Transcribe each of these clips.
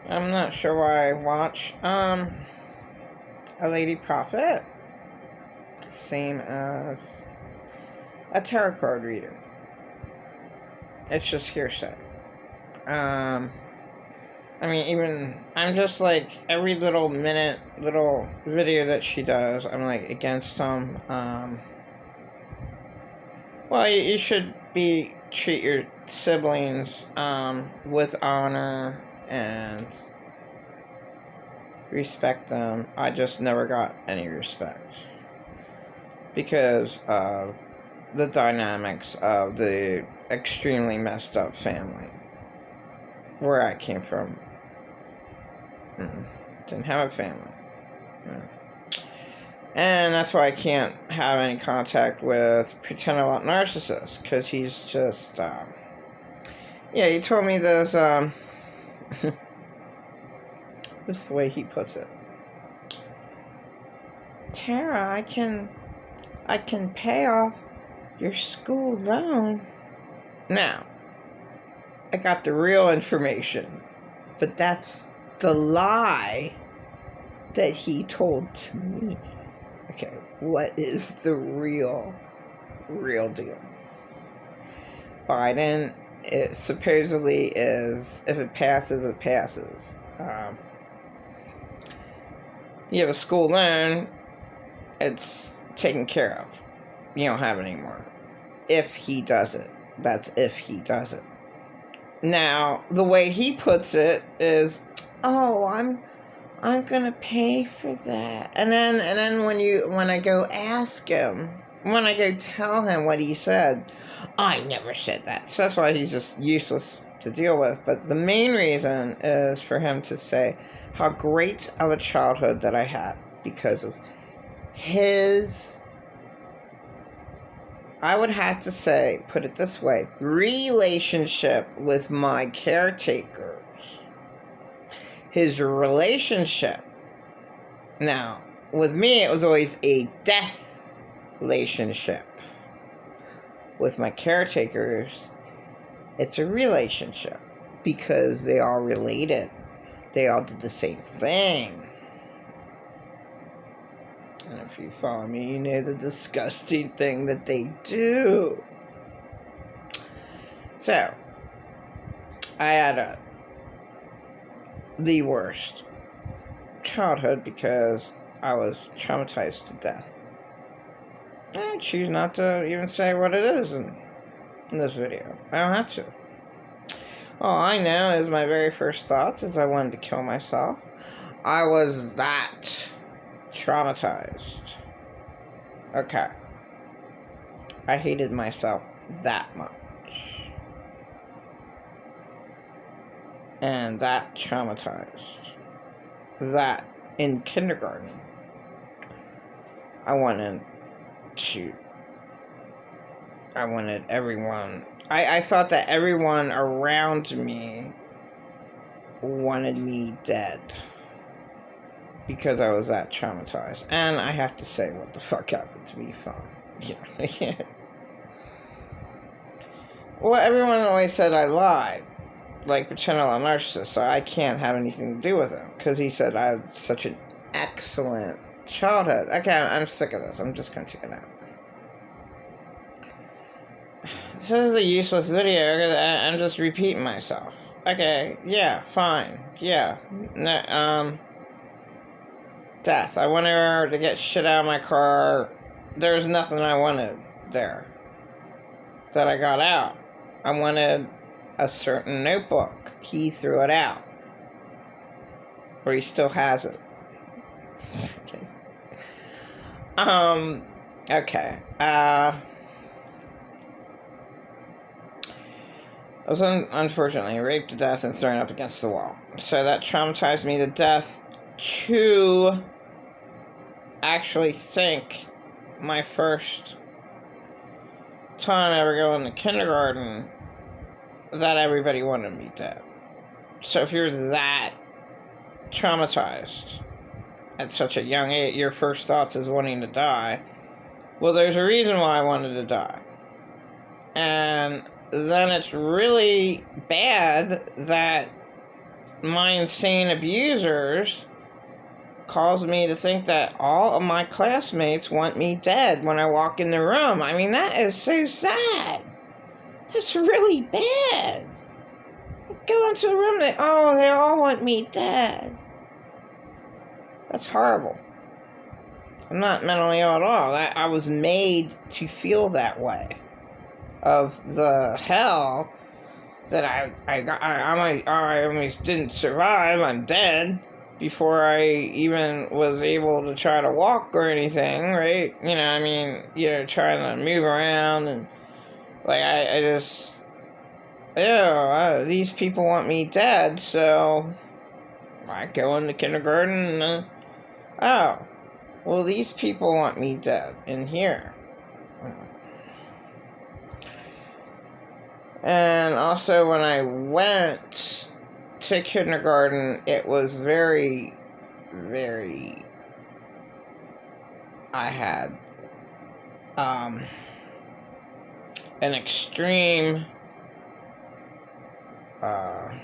I'm not sure why I watch a lady prophet, same as a tarot card reader. It's just hearsay. Um, I mean, even I'm just like every little video that she does, I'm like against them. Well, you should treat your siblings with honor and respect them. I just never got any respect because of the dynamics of the extremely messed up family where I came from. Didn't have a family. And that's why I can't have any contact with Pretend a Lot Narcissist, because he's just, yeah, he told me this, this is the way he puts it. Tara, I can pay off your school loan. Now, I got the real information, but that's the lie that he told to me. Okay, what is the real deal? Biden, it supposedly is, if it passes, it passes. You have a school loan, it's taken care of. You don't have it anymore. If he does it. That's if he does it. Now, the way he puts it is, oh, I'm gonna pay for that. And then when I go ask him, when I go tell him what he said, I never said that. So that's why he's just useless to deal with. But the main reason is for him to say how great of a childhood that I had because of his, I would have to say, put it this way, relationship with my caretakers. His relationship. Now, with me, it was always a death relationship. With my caretakers, it's a relationship because they all related. They all did the same thing. And if you follow me, you know the disgusting thing that they do. So, I had the worst childhood because I was traumatized to death. I choose not to even say what it is in this video. I don't have to. All I know is my very first thoughts is I wanted to kill myself. I was that traumatized. Okay. I hated myself that much. And that traumatized. That in kindergarten, I wanted everyone. I thought that everyone around me wanted me dead because I was that traumatized. And I have to say what the fuck happened to me, fine. Yeah. Well, everyone always said I lied. Like Pretend a Lot Narcissist, so I can't have anything to do with him because he said I had such an excellent childhood. Okay, I'm sick of this. I'm just gonna take it out. This is a useless video because I'm just repeating myself. Okay, yeah, fine, yeah. No, death. I wanted her to get shit out of my car. There was nothing I wanted there that I got out. I wanted a certain notebook. He threw it out. Or he still has it. Okay. I was unfortunately raped to death and thrown up against the wall. So that traumatized me to death to actually think my first time ever going to kindergarten that everybody wanted me dead. So if you're that traumatized at such a young age, your first thoughts is wanting to die. Well, there's a reason why I wanted to die. And then it's really bad that my insane abusers caused me to think that all of my classmates want me dead when I walk in the room. I mean, that is so sad. That's really bad. Go into the room, they all want me dead. That's horrible. I'm not mentally ill at all. I was made to feel that way. Of the hell that I almost didn't survive. I'm dead before I even was able to try to walk or anything, right? Trying to move around and I just, these people want me dead, so I go into kindergarten and, well, these people want me dead in here. And also when I went to kindergarten, it was very, very, I had an extreme, I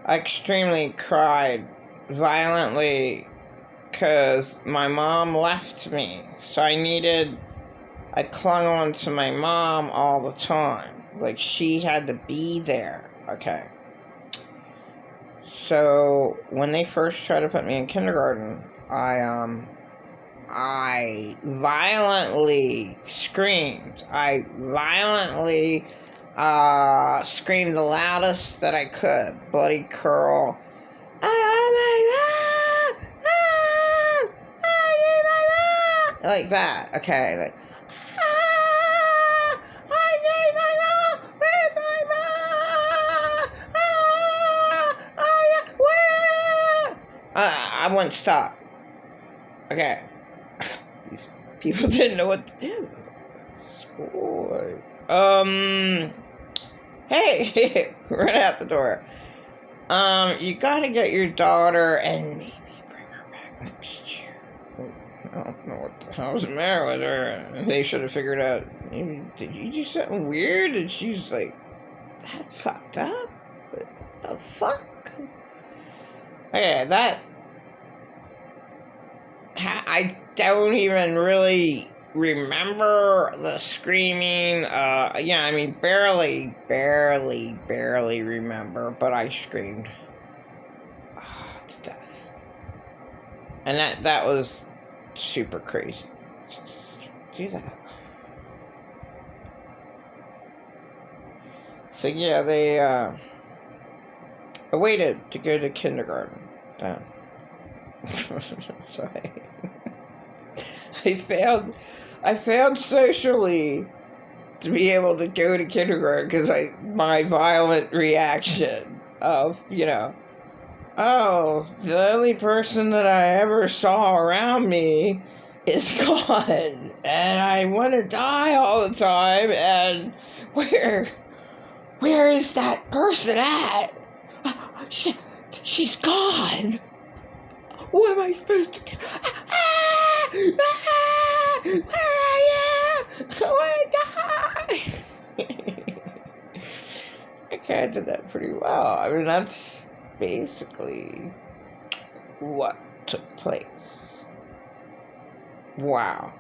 extremely cried violently because my mom left me. So I clung on to my mom all the time. Like, she had to be there, okay? So, when they first tried to put me in kindergarten, I violently screamed. I violently screamed the loudest that I could. Bloody curl. Like that, okay? Like, I wouldn't stop. Okay. These people didn't know what to do. School. Hey, run out the door. You gotta get your daughter and maybe bring her back next year. I don't know what the hell's the matter with her. They should have figured out, maybe, did you do something weird? And she's like, that fucked up? What the fuck? Okay, I don't even really remember the screaming. Barely remember, but I screamed to death. And that was super crazy. Just do that. So yeah, I waited to go to kindergarten. So I failed socially to be able to go to kindergarten because my violent reaction of, the only person that I ever saw around me is gone, and I want to die all the time, and where is that person at? She's gone. What am I supposed to do? Where are you? I want to die. Okay, I did that pretty well. I mean, that's basically what took place. Wow.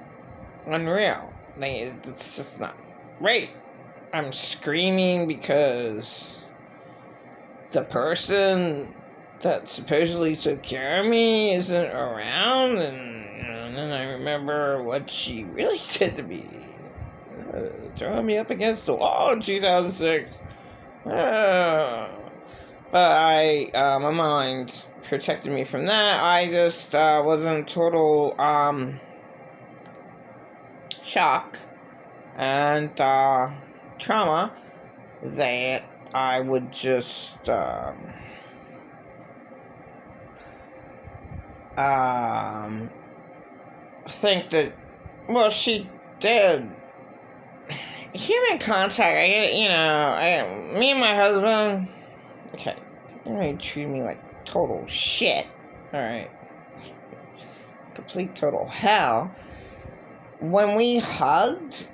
Unreal. It's just not right. I'm screaming because the person that supposedly took care of me isn't around, and then I remember what she really said to me, throwing me up against the wall in 2006. But my mind protected me from that. I just was in total shock and trauma that I would just think that, well, she did. Human contact, me and my husband, okay, they treat me like total shit, alright, complete total hell. When we hugged,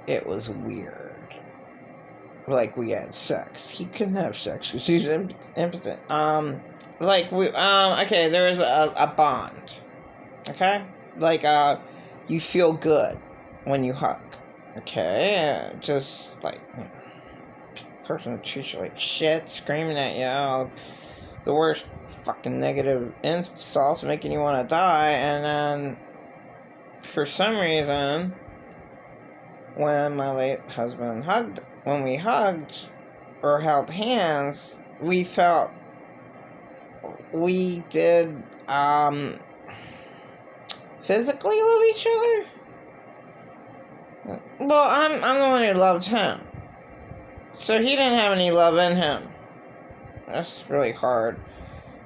it was weird. like we had sex. He couldn't have sex because he's impotent. Like we okay, there is a bond. Okay, like you feel good when you hug. Okay, just like person treats you like shit, screaming at you, all the worst fucking negative insults making you want to die, and then for some reason, when my late husband when we hugged or held hands, we felt we did physically love each other. Well, I'm the one who loved him, so he didn't have any love in him. That's really hard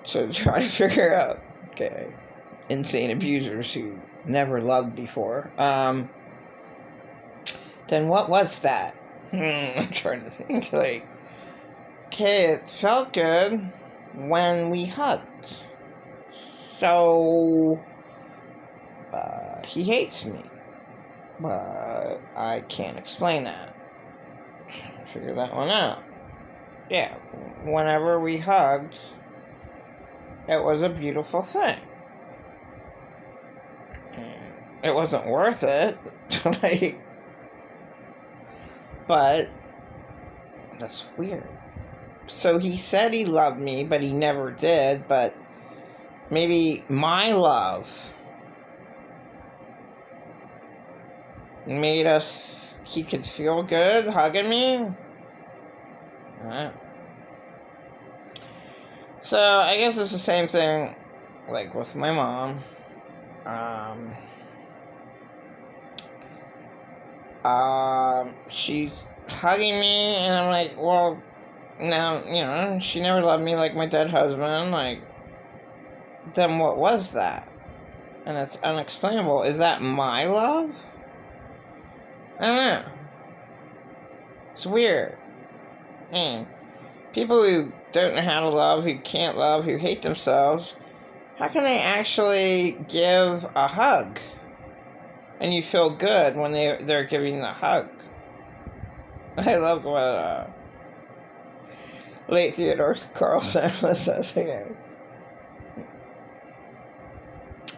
to try to figure out. Okay, insane abusers who never loved before. Then what was that? I'm trying to think. Like, okay, it felt good when we hugged. So he hates me, but I can't explain that. Figure that one out. Yeah, whenever we hugged, it was a beautiful thing. It wasn't worth it, like, but that's weird. So he said he loved me, but he never did. But maybe my love made he could feel good hugging me. Alright. So I guess it's the same thing, like with my mom. She's hugging me, and I'm like, well, now, she never loved me like my dead husband. Like, then what was that? And it's unexplainable. Is that my love? I don't know. It's weird. People who don't know how to love, who can't love, who hate themselves, how can they actually give a hug? And you feel good when they're giving the hug. I love what late Theodore Carlson says here.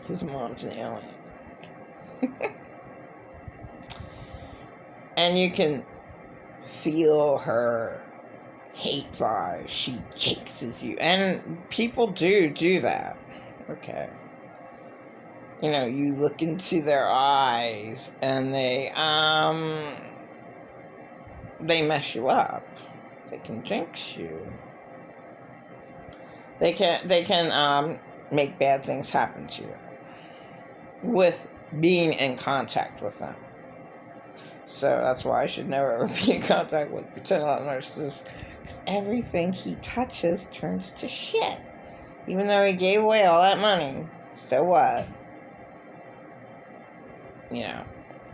His mom's an alien. And you can feel her hate vibe. She chases you. And people do that. Okay. You look into their eyes and they mess you up. They can jinx you. They can make bad things happen to you with being in contact with them. So that's why I should never ever be in contact with pretend love narcissists, because everything he touches turns to shit. Even though he gave away all that money, so what?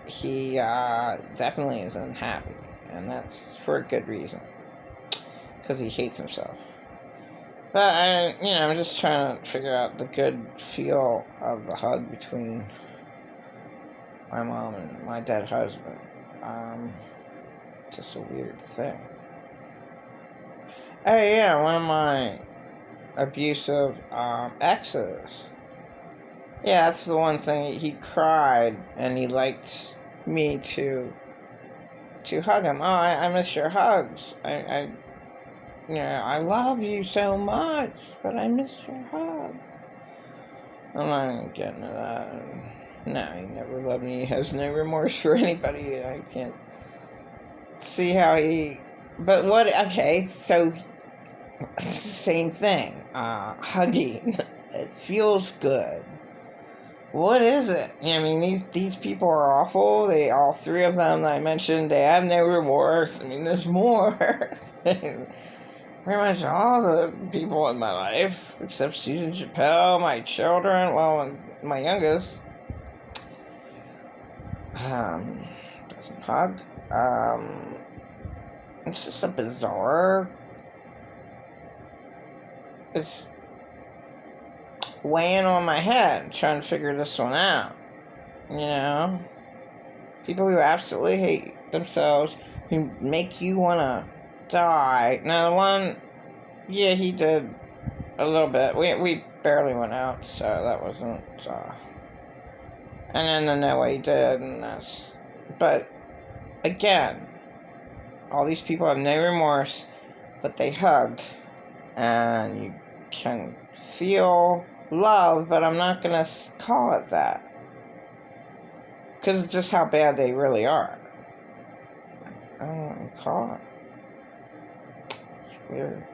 He definitely is unhappy, and that's for a good reason, because he hates himself. But I'm just trying to figure out the good feel of the hug between my mom and my dead husband. Just a weird thing. Oh yeah, one of my abusive exes. Yeah, that's the one thing. He cried and he liked me to hug him. Oh, I miss your hugs. I love you so much, but I miss your hug. I'm not even getting to that. No, he never loved me. He has no remorse for anybody. I can't see how he... But what... Okay, so... It's the same thing. Hugging. It feels good. What is it? These people are awful. All three of them that I mentioned, they have no remorse. There's more. Pretty much all the people in my life, except Susan Chappelle, my children, well, my youngest, doesn't hug. It's just a bizarre... It's weighing on my head, trying to figure this one out. People who absolutely hate themselves, who make you want to die. Now the one, yeah, he did a little bit. We barely went out, so that wasn't. And then the Noah he did, and that's. But again, all these people have no remorse, but they hug, and you can feel love, but I'm not gonna call it that, because it's just how bad they really are. I don't know what to call it. It's weird.